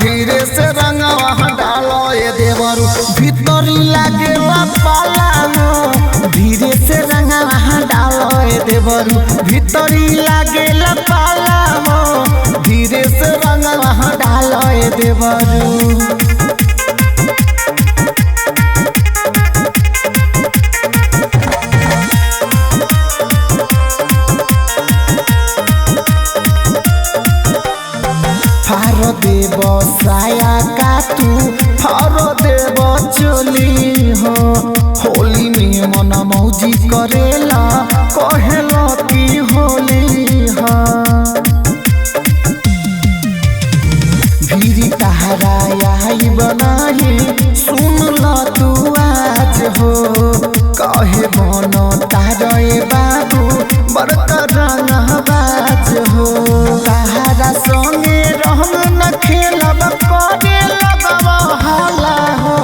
धीरे से रंगवा डालो ये देवरू भीतरी लागेला पाला हो। धीरे से रंगवा डालो ये देवरू भीतरी लागेला पाला हो। धीरे से रंगवा डालो ये देवरू। फारो देव साया का तू फारो देव चोली हो। होली में मन मौजी करेला कहेला की होली हो। भीरी तहरा आई बनाही सुन ल तू आज हो। कहे बन तारे बाबू बड़का रंगबाज हो। तहरा संगे न खेलब करे लगवा हाला हो।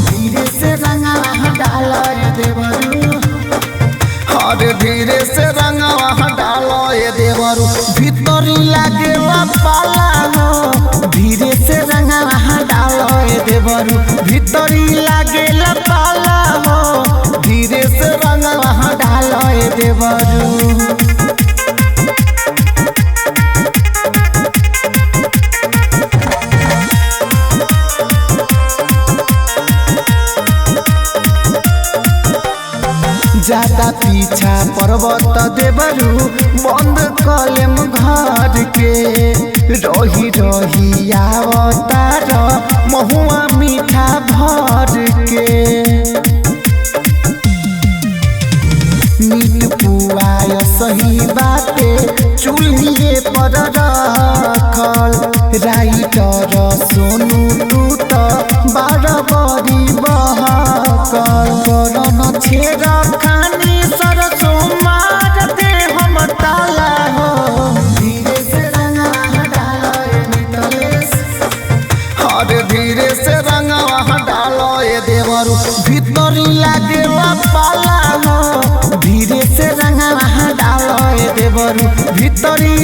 धीरे से रंगवा डालो ये देवरू अरे धीरे से रंगवा डालो ये देवरू भीतरी लागेला पाला हो। धीरे से रंगवा डालो ये देवरू भीतरी लागेला पाला हो। धीरे से रंगवा डालो ये देवरू। ज्यादा पीछा पर्वत देवरू बंद कलेम घर के। रही रही आवतार महुआ मीठा भर के। मीट पुआय सही बाते चूल्हे पर रखल। राइटर सोनू तू तो बड़ी बहकल। करन छेड़ा खानी सरसों मार दे हम ताला हो। धीरे से रंगवा डालो ये मितलेश अरे धीरे से रंगवा डालो ये देवरू भीतरी लागेला पाला हो। धीरे से रंगवा डालो ये देवरू भीतरी